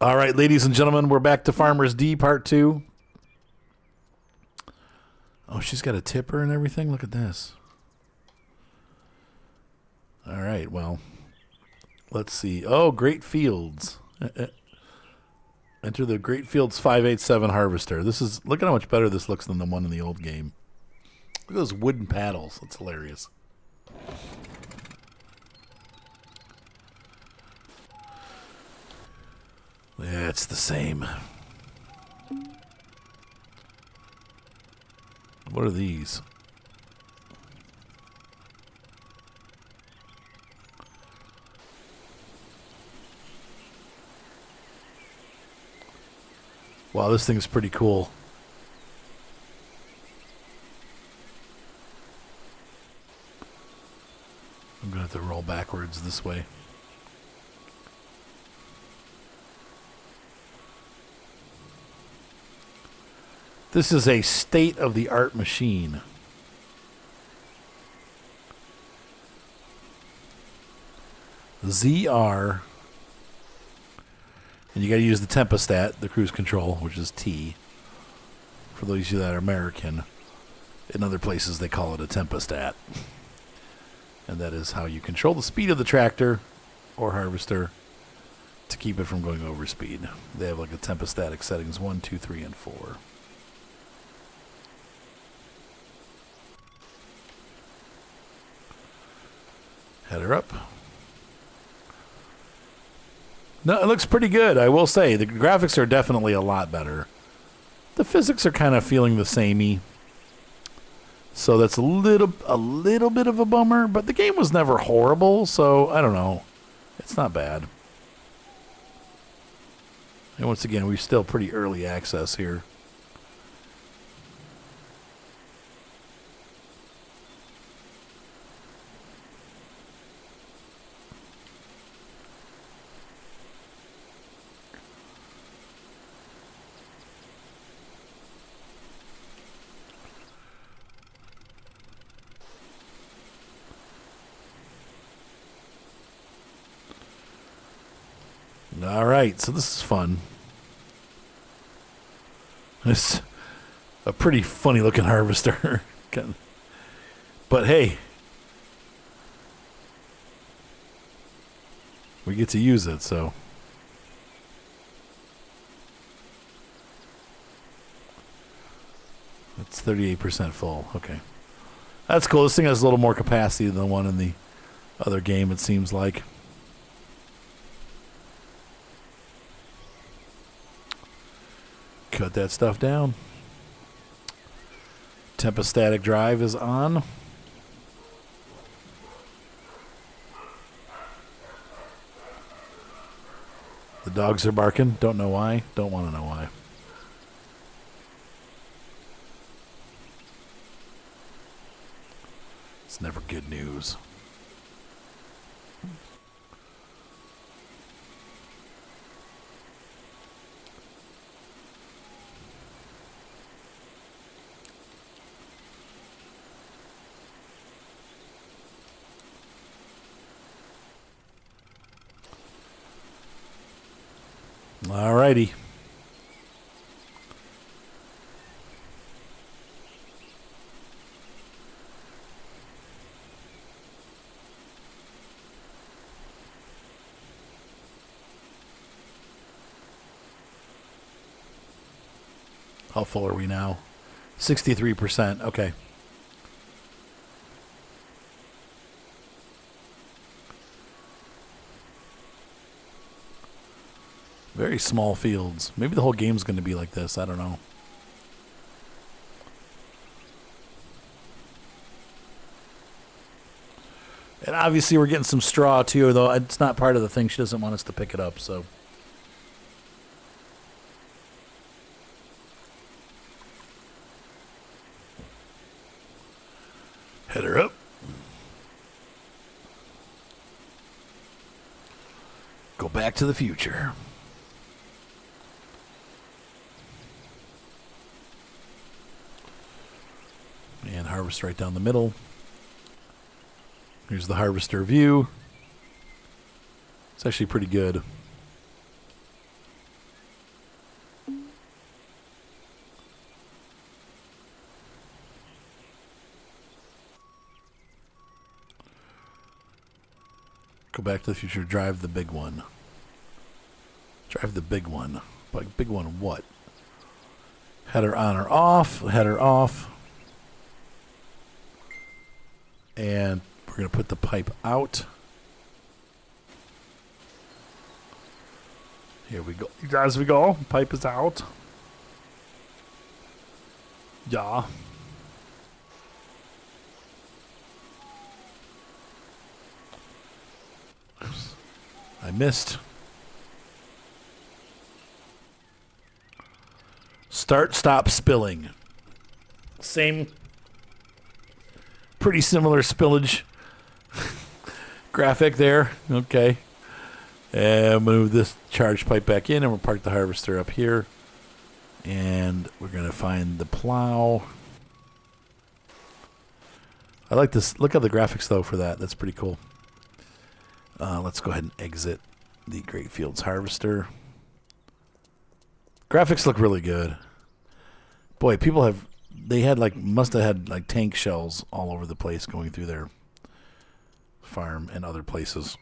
All right, ladies and gentlemen, we're back to Farmer's D Part 2. Oh, she's got a tipper and everything? Look at this. All right, well, let's see. Oh, Great Fields. Enter the Great Fields 587 Harvester. Look at how much better this looks than the one in the old game. Look at those wooden paddles. That's hilarious. Yeah, it's the same. What are these? Wow, this thing's pretty cool. I'm going to have to roll backwards this way. This is a state-of-the-art machine. ZR. And you got to use the Tempestat, the cruise control, which is T. For those of you that are American. In other places, they call it a Tempestat. And that is how you control the speed of the tractor or harvester to keep it from going over speed. They have like a Tempestatic settings 1, 2, 3, and 4. Header up. No, it looks pretty good, I will say. The graphics are definitely a lot better. The physics are kind of feeling the samey. So that's a little bit of a bummer, but the game was never horrible, so I don't know. It's not bad. And once again, we're still pretty early access here. All right, so this is fun. It's a pretty funny looking harvester. But hey, we get to use it, so. It's 38% full. Okay. That's cool. This thing has a little more capacity than the one in the other game, it seems like. Cut that stuff down. Tempostatic drive is on. The dogs are barking. Don't know why. Don't want to know why. It's never good news. All righty. How full are we now? 63%. Okay. Very small fields. Maybe the whole game's going to be like this. I don't know. And obviously we're getting some straw too, though it's not part of the thing. She doesn't want us to pick it up, so. Header up. Go back to the future. And harvest right down the middle. Here's the harvester view. It's actually pretty good. Go back to the future. Drive the big one. Drive the big one. Like, big one what? Header on or off. Header off. And we're going to put the pipe out. Here we go. As we go. Pipe is out. Yeah. Oops. I missed. Start, stop, spilling. Same. Pretty similar spillage graphic there. Okay. And move this charge pipe back in, and we'll park the harvester up here. And we're going to find the plow. I like this. Look at the graphics, though, for that. That's pretty cool. Let's go ahead and exit the Great Fields Harvester. Graphics look really good. Boy, people have... They had must have had tank shells all over the place going through their farm and other places.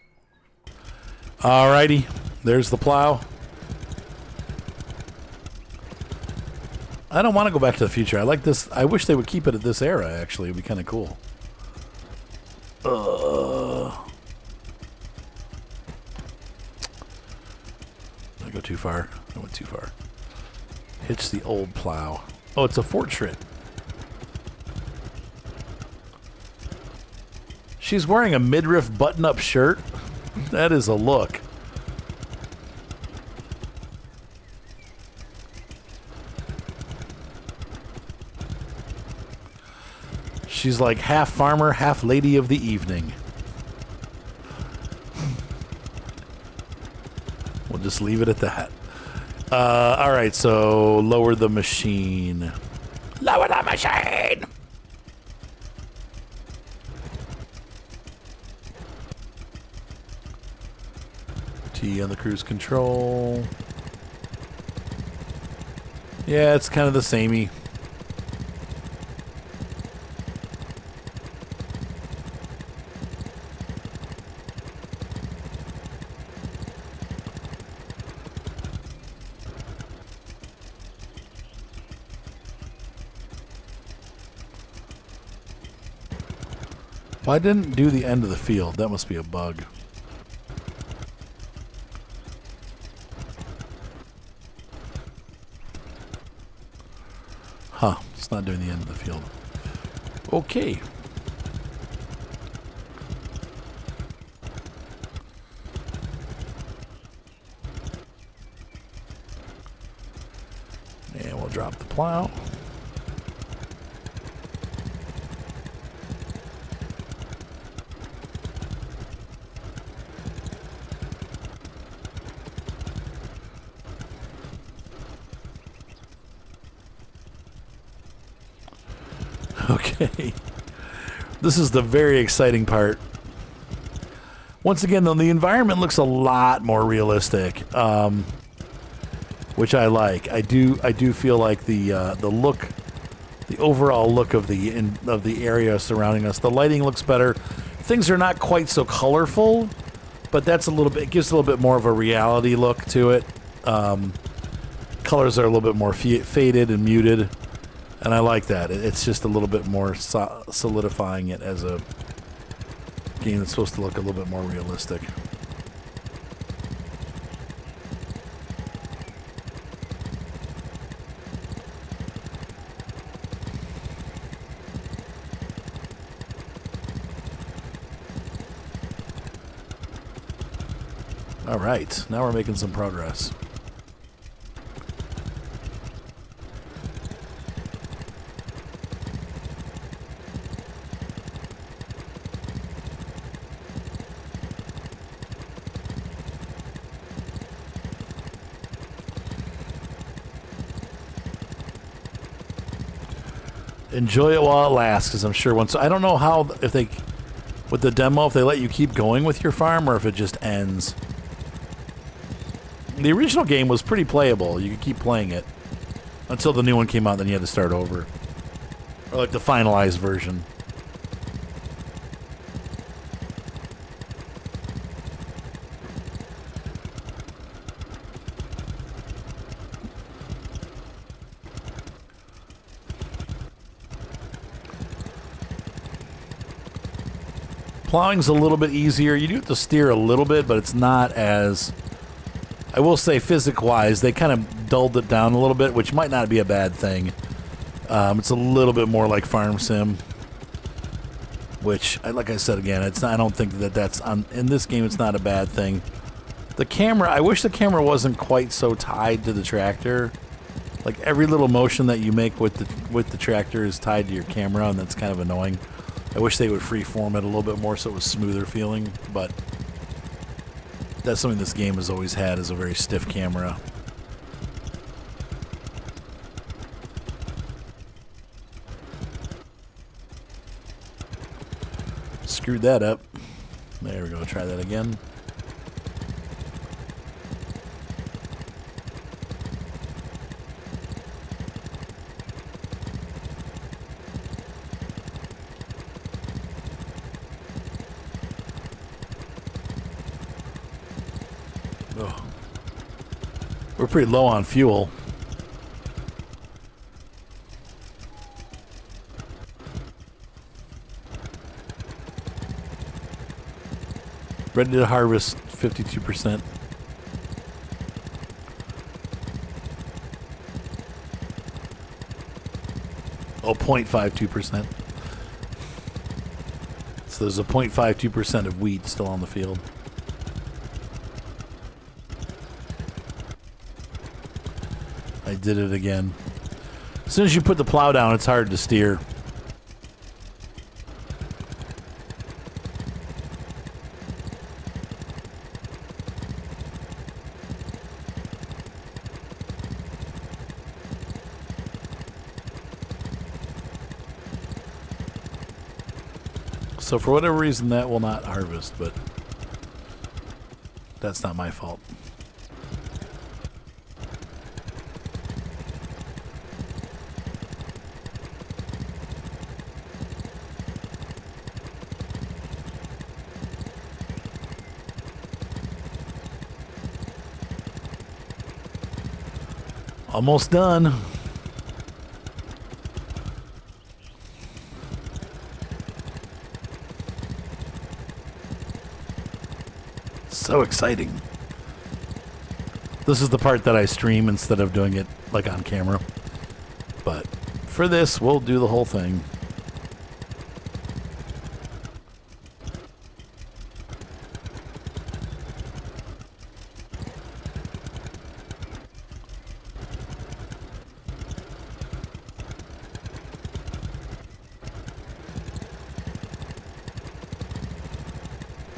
Alrighty, there's the plow. I don't want to go back to the future. I like this. I wish they would keep it at this era, actually. It'd be kind of cool. Did I go too far? I went too far. Hitch the old plow. Oh, it's a portrait. She's wearing a midriff button-up shirt. That is a look. She's like half farmer, half lady of the evening. We'll just leave it at that. All right, so lower the machine. Lower the machine! T on the cruise control. Yeah, it's kind of the samey. Well, I didn't do the end of the field. That must be a bug. Huh. It's not doing the end of the field. Okay. And we'll drop the plow. Okay. This is the very exciting part. Once again, though, the environment looks a lot more realistic, which I like. I do feel like the look, the overall look of the area surrounding us. The lighting looks better. Things are not quite so colorful, but that's a little bit. It gives a little bit more of a reality look to it. Colors are a little bit more faded and muted. And I like that. It's just a little bit more solidifying it as a game that's supposed to look a little bit more realistic. All right, now we're making some progress. Enjoy it while it lasts, because I'm sure once... I don't know how, if they... With the demo, if they let you keep going with your farm, or if it just ends. The original game was pretty playable. You could keep playing it. Until the new one came out, then you had to start over. Or like the finalized version. Plowing's a little bit easier. You do have to steer a little bit, but it's not as... I will say, physics-wise, they kind of dulled it down a little bit, which might not be a bad thing. It's a little bit more like Farm Sim, which, like I said again, it's not, I don't think that that's... in this game, it's not a bad thing. The camera, I wish the camera wasn't quite so tied to the tractor. Like, every little motion that you make with the tractor is tied to your camera, and that's kind of annoying. I wish they would freeform it a little bit more so it was smoother feeling, but that's something this game has always had, is a very stiff camera. Screwed that up. There we go, try that again. Oh. We're pretty low on fuel. Ready to harvest 52%. Oh, 0.52%. So there's a 0.52% of wheat still on the field. I did it again. As soon as you put the plow down, it's hard to steer. So for whatever reason, that will not harvest, but that's not my fault. Almost done. So exciting. This is the part that I stream instead of doing it like on camera. But for this, we'll do the whole thing.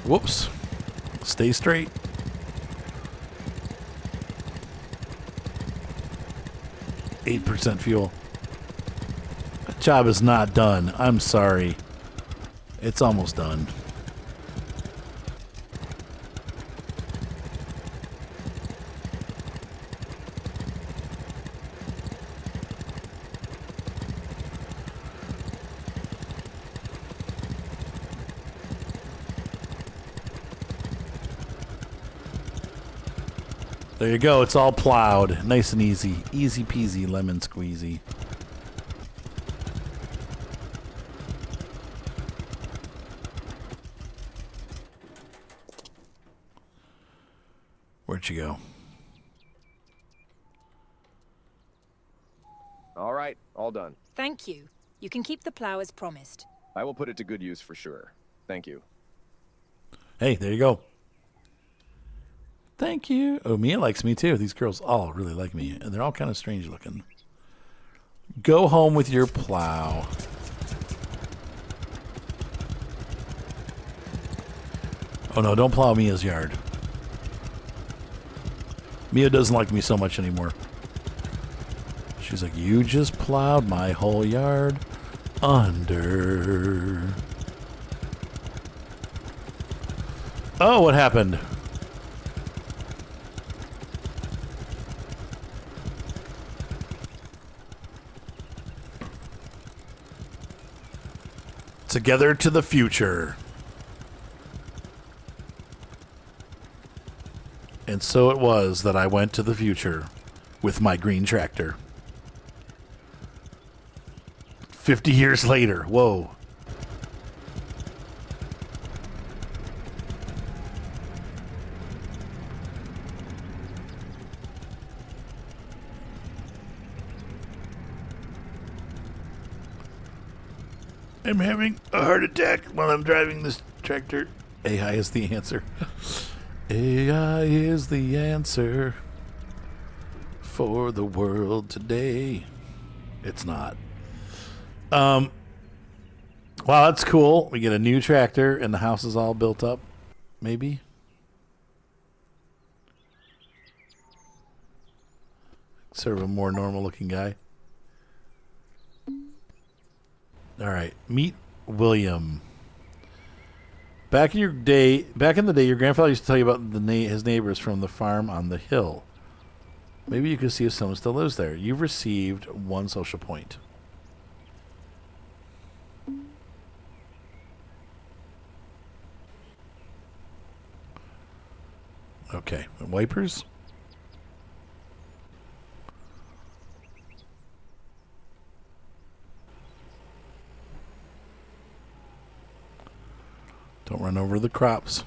Whoops. Stay straight. %8 fuel. That job is not done. I'm sorry. It's almost done. There you go. It's all plowed. Nice and easy. Easy peasy lemon squeezy. Where'd you go? All right. All done. Thank you. You can keep the plow as promised. I will put it to good use for sure. Thank you. Hey, there you go. Thank you. Oh, Mia likes me too. These girls all really like me, and they're all kind of strange looking. Go home with your plow. Oh no, don't plow Mia's yard. Mia doesn't like me so much anymore. She's like, you just plowed my whole yard under. Oh, what happened? Together to the future. And so it was that I went to the future with my green tractor. 50 years later. Whoa. I'm having a heart attack while I'm driving this tractor. AI is the answer. AI is the answer for the world today. It's not. Wow, that's cool. We get a new tractor and the house is all built up. Maybe. Sort of a more normal looking guy. All right, meet William. Back in the day, your grandfather used to tell you about his neighbors from the farm on the hill. Maybe you could see if someone still lives there. You've received 1 social point. Okay, wipers. Don't run over the crops.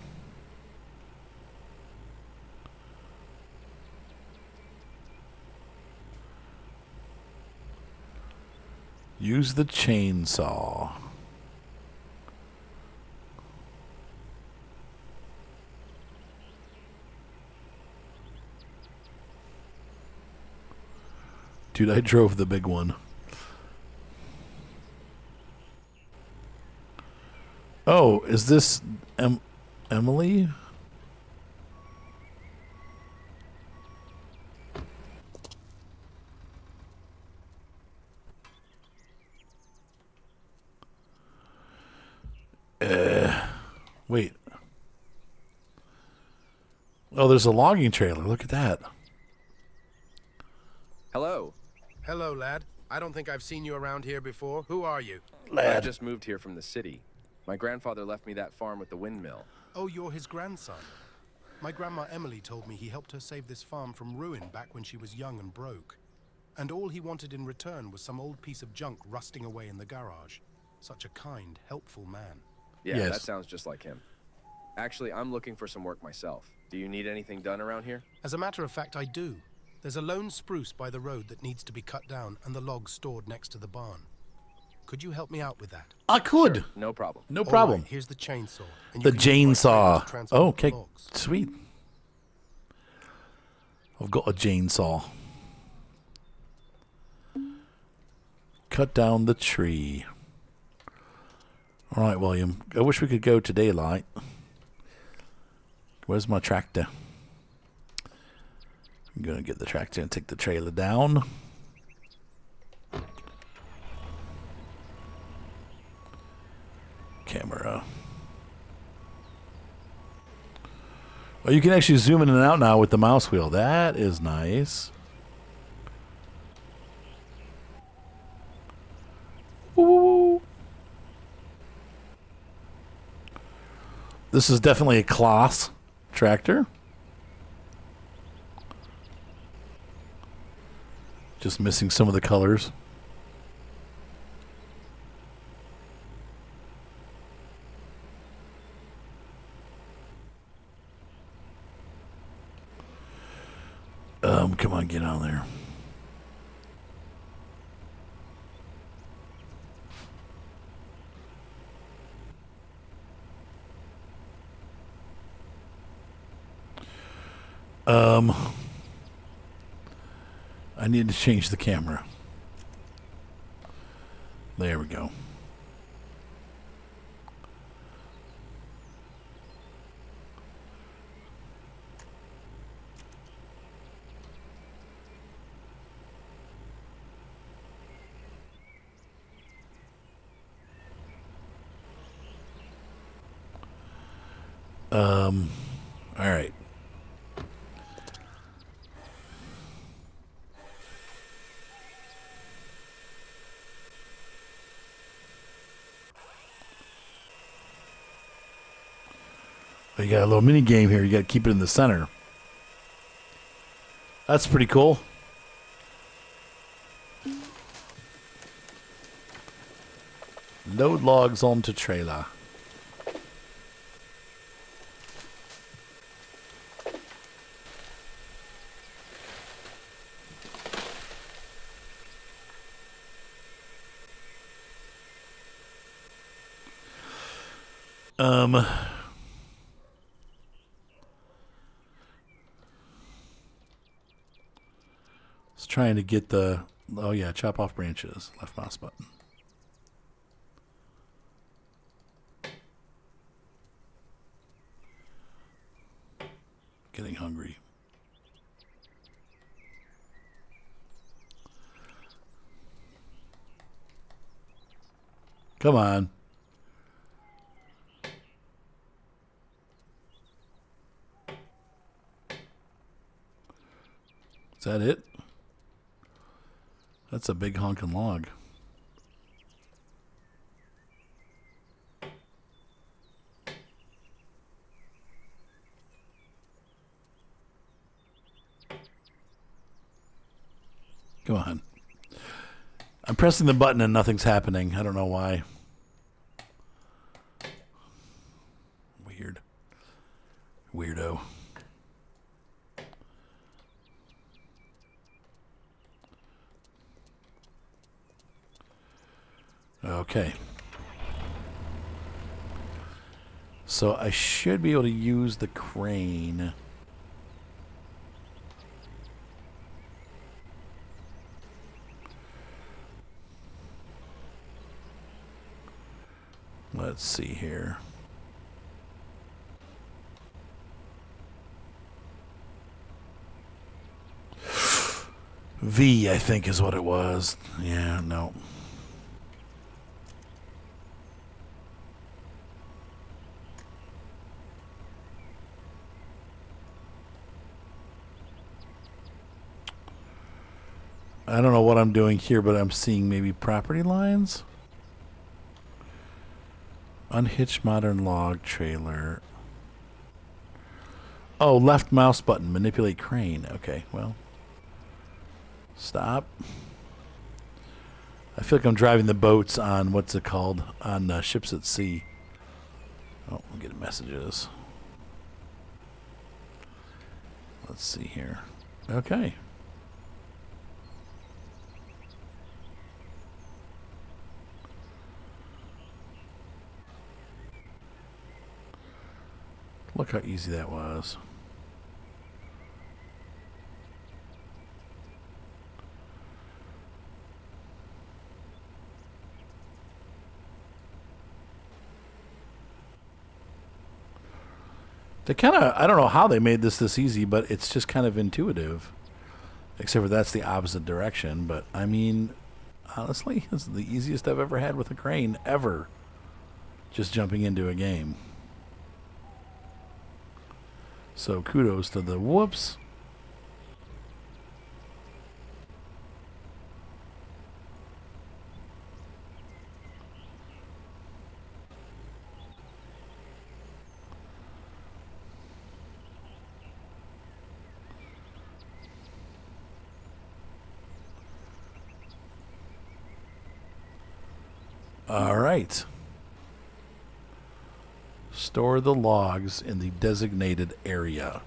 Use the chainsaw. Dude, I drove the big one. Oh, is this Emily? Wait. Oh, there's a logging trailer. Look at that. Hello. Hello, lad. I don't think I've seen you around here before. Who are you? I just moved here from the city. My grandfather left me that farm with the windmill. Oh, you're his grandson. My grandma Emily told me he helped her save this farm from ruin back when she was young and broke. And all he wanted in return was some old piece of junk rusting away in the garage. Such a kind, helpful man. Yeah, Yes. that sounds just like him. Actually, I'm looking for some work myself. Do you need anything done around here? As a matter of fact, I do. There's a lone spruce by the road that needs to be cut down and the logs stored next to the barn. Could you help me out with that? I could. Sure, no problem. No All problem. right, here's the chainsaw. And The you can use my trailer chainsaw. to transport the Okay, logs. sweet. I've got a chainsaw. Cut down the tree. All right, William. I wish we could go to daylight. Where's my tractor? I'm going to get the tractor and take the trailer down. Camera. Oh, you can actually zoom in and out now with the mouse wheel. That is nice. Woo. This is definitely a class tractor. Just missing some of the colors. Come on, get on there. I need to change the camera. There we go. All right. Well, you got a little mini game here. You got to keep it in the center. That's pretty cool. Load logs onto trailer. It's trying to get the... Oh, yeah, chop off branches. Left mouse button. Getting hungry. Come on. Is that it? That's a big honking log. Come on. I'm pressing the button and nothing's happening. I don't know why. Weird. Weirdo. Okay. So I should be able to use the crane. Let's see here. V, I think, is what it was. Yeah, no. I don't know what I'm doing here, but I'm seeing maybe property lines. Unhitched modern log trailer. Oh, left mouse button. Manipulate crane. Okay, well. Stop. I feel like I'm driving the boats on, what's it called? On ships at sea. Oh, I'm getting messages. Let's see here. Okay. Look how easy that was. They kind of, I don't know how they made this easy, but it's just kind of intuitive. Except for that's the opposite direction. But, I mean, honestly, it's the easiest I've ever had with a crane, ever. Just jumping into a game. So, kudos to the whoops. All right. Store the logs in the designated area.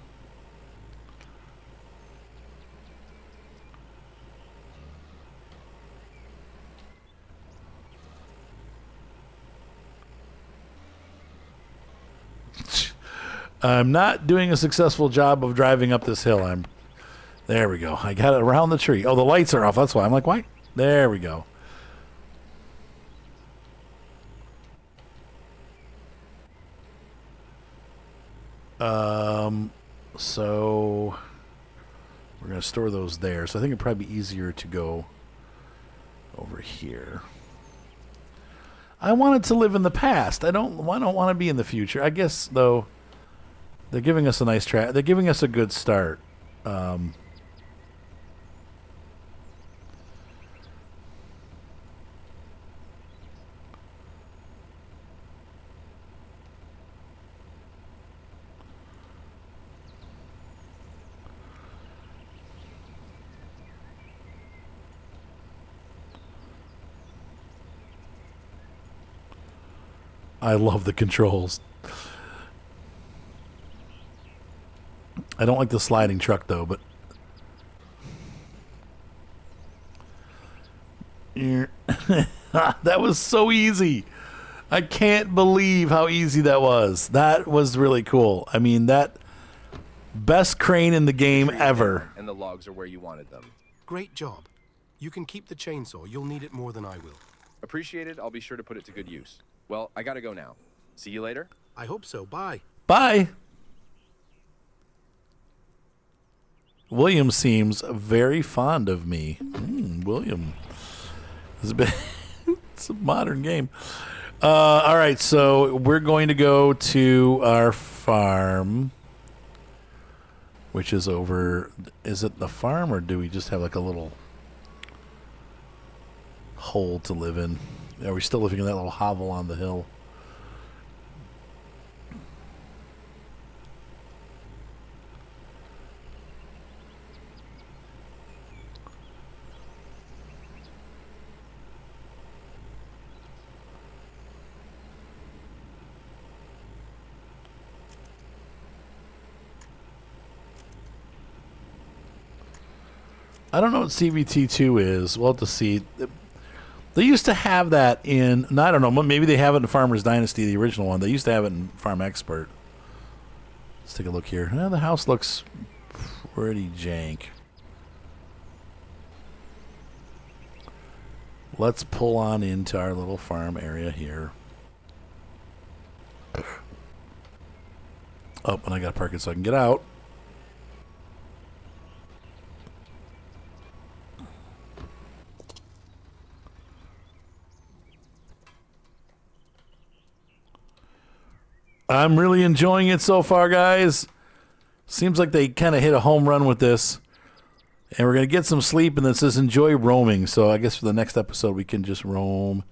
I'm not doing a successful job of driving up this hill. There we go. I got it around the tree. Oh, the lights are off. That's why. I'm like, why? There we go. So we're going to store those there. So I think it'd probably be easier to go over here. I wanted to live in the past. I don't want to be in the future. I guess, though, they're giving us a nice track. They're giving us a good start. I love the controls. I don't like the sliding truck, though, but... That was so easy. I can't believe how easy that was. That was really cool. I mean, that best crane in the game ever. And the logs are where you wanted them. Great job. You can keep the chainsaw. You'll need it more than I will. Appreciated. I'll be sure to put it to good use. Well, I gotta go now. See you later. I hope so. Bye. Bye. William seems very fond of me. William. It's a modern game. All right, so we're going to go to our farm, which is over. Is it the farm, or do we just have like a little hole to live in? Are we still living in that little hovel on the hill? I don't know what CVT2 is. We'll have to see. They used to have that in, I don't know, maybe they have it in Farmer's Dynasty, the original one. They used to have it in Farm Expert. Let's take a look here. The house looks pretty jank. Let's pull on into our little farm area here. Oh, and I got to park it so I can get out. I'm really enjoying it so far, guys. Seems like they kind of hit a home run with this. And we're going to get some sleep, and it says enjoy roaming. So I guess for the next episode, we can just roam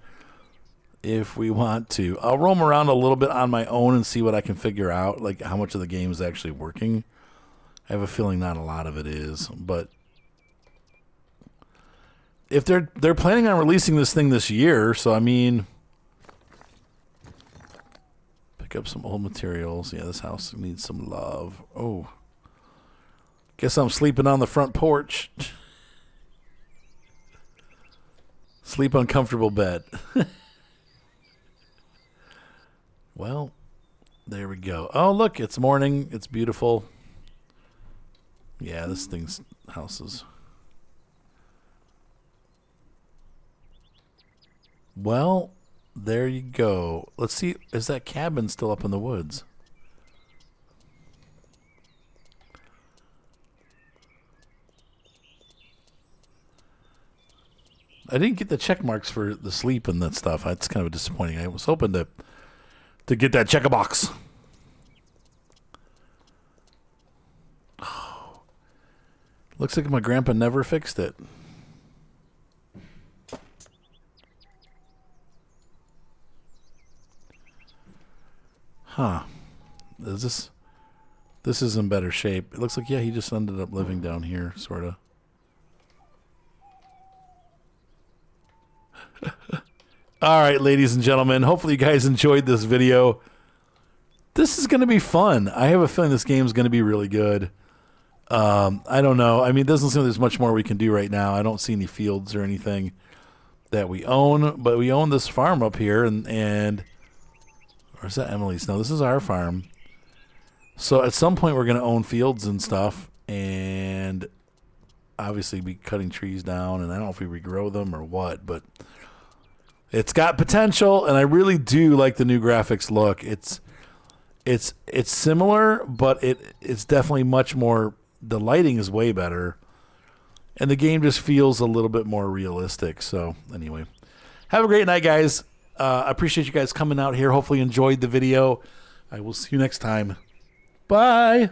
if we want to. I'll roam around a little bit on my own and see what I can figure out, like how much of the game is actually working. I have a feeling not a lot of it is, but if they're planning on releasing this thing this year, so I mean, pick up some old materials. Yeah, this house needs some love. Oh, guess I'm sleeping on the front porch. Sleep on comfortable bed. Well, there we go. Oh, look, it's morning. It's beautiful. Yeah, this thing's houses. Well, there you go. Let's see. Is that cabin still up in the woods? I didn't get the check marks for the sleep and that stuff. It's kind of disappointing. I was hoping to get that checker box. Oh, looks like my grandpa never fixed it. Huh. This is in better shape. It looks like, yeah, he just ended up living down here, sort of. All right, ladies and gentlemen, hopefully you guys enjoyed this video. This is going to be fun. I have a feeling this game is going to be really good. I don't know. I mean, it doesn't seem like there's much more we can do right now. I don't see any fields or anything that we own, but we own this farm up here, and or is that Emily's? No, this is our farm. So at some point we're going to own fields and stuff, and obviously be cutting trees down, and I don't know if we regrow them or what, but it's got potential, and I really do like the new graphics look. It's similar, but it's definitely much more. The lighting is way better, and the game just feels a little bit more realistic. So anyway, have a great night, guys. I appreciate you guys coming out here. Hopefully you enjoyed the video. I will see you next time. Bye.